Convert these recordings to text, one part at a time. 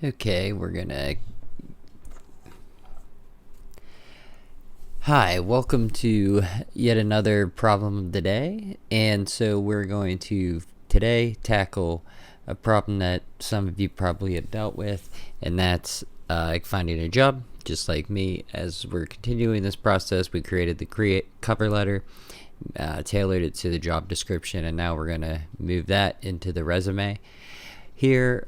Okay, we're gonna... Hi, welcome to yet another problem of the day. And so we're going to today tackle a problem that some of you probably have dealt with, and that's finding a job. Just like me, as we're continuing this process, we created the cover letter, tailored it to the job description, and now we're gonna move that into the resume. Here,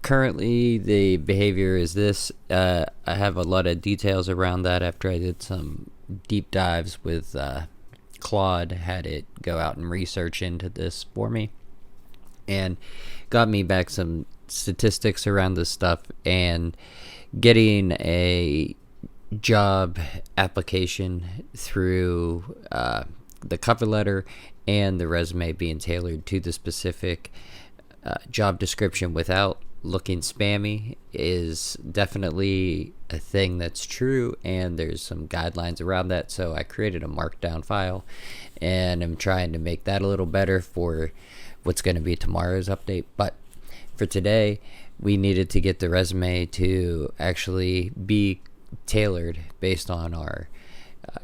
currently the behavior is this. I have a lot of details around that after I did some deep dives with Claude, had it go out and research into this for me, and got me back some statistics around this stuff. And getting a job application through the cover letter and the resume being tailored to the specific job description without looking spammy is definitely a thing that's true, and there's some guidelines around that. So I created a markdown file, and I'm trying to make that a little better for what's going to be tomorrow's update. But for today, we needed to get the resume to actually be tailored based on our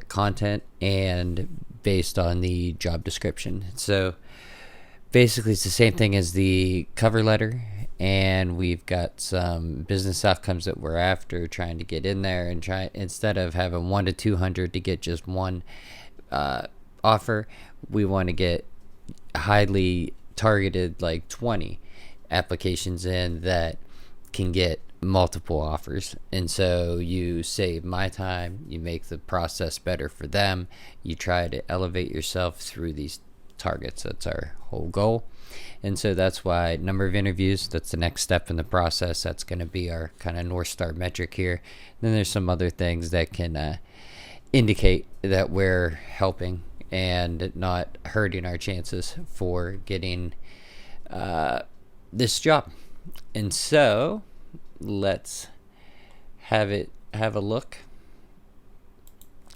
content and based on the job description. So basically it's the same thing as the cover letter, and we've got some business outcomes that we're after, trying to get in there and try, instead of having 1 to 200 to get just one offer, we want to get highly targeted, like 20 applications in that can get multiple offers. And so you save my time, you make the process better for them, you try to elevate yourself through these targets. That's our whole goal. And so that's why number of interviews, that's the next step in the process. That's going to be our kind of North Star metric here. Then there's some other things that can indicate that we're helping and not hurting our chances for getting this job. And so let's have a look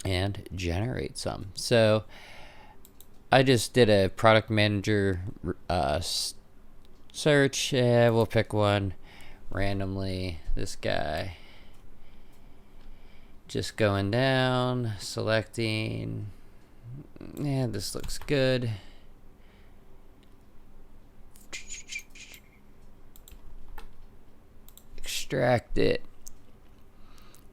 and generate some. So I just did a product manager search. We'll pick one randomly. This guy. Just going down, selecting. Yeah, this looks good. Extract it.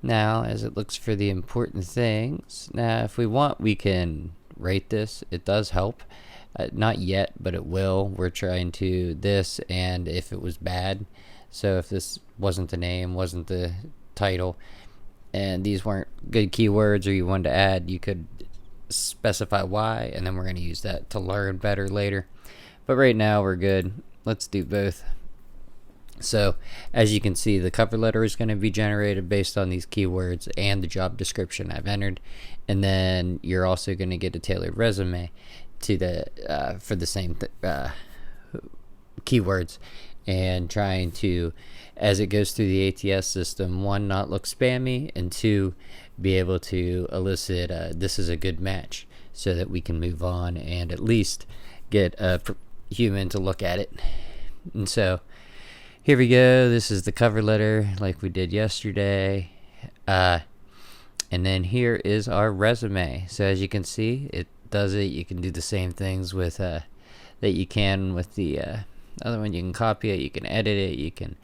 Now, as it looks for the important things. Now, if we want, we can rate this. It does help. Not yet, but it will. We're trying to this, and if it was bad, so if this wasn't the name, wasn't the title, and these weren't good keywords, or you wanted to add, you could specify why, and then we're going to use that to learn better later. But right now we're good. Let's do both. So as you can see, the cover letter is going to be generated based on these keywords and the job description I've entered, and then you're also going to get a tailored resume to the for the same keywords, and trying to, as it goes through the ATS system, one, not look spammy, and two, be able to elicit this is a good match, so that we can move on and at least get a human to look at it. And so here we go. This is the cover letter like we did yesterday. And then here is our resume. So as you can see, it does it. You can do the same things with that you can with the other one. You can copy it, you can edit it, you can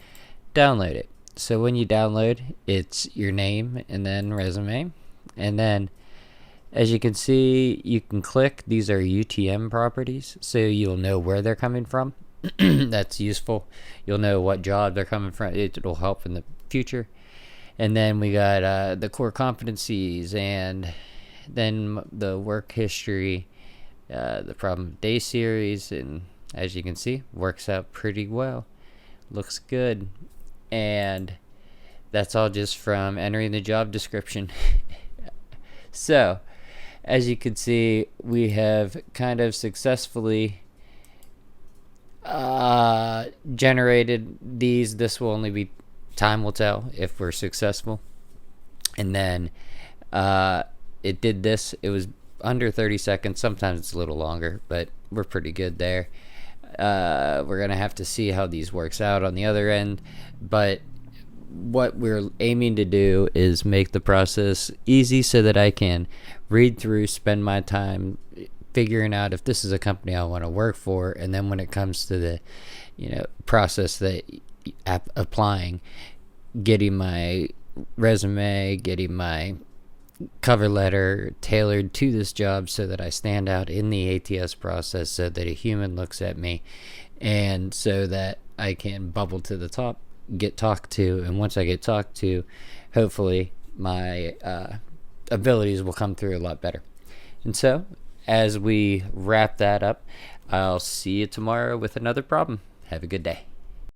download it. So when you download, it's your name and then resume. And then as you can see, you can click. These are UTM properties, so you'll know where they're coming from. That's useful. You'll know what job they're coming from. It'll help in the future. And then we got the core competencies, and then the work history, the problem day series, and as you can see, works out pretty well. Looks good. And that's all just from entering the job description. So as you can see, we have kind of successfully generated these. This will only be, time will tell if we're successful. And then it did this. It was under 30 seconds. Sometimes it's a little longer, but we're pretty good there. We're going to have to see how these works out on the other end. But what we're aiming to do is make the process easy so that I can read through, spend my time figuring out if this is a company I want to work for, and then when it comes to the process that applying, getting my resume, getting my cover letter tailored to this job so that I stand out in the ATS process, so that a human looks at me, and so that I can bubble to the top, get talked to, and once I get talked to, hopefully my abilities will come through a lot better. And so as we wrap that up, I'll see you tomorrow with another problem. Have a good day.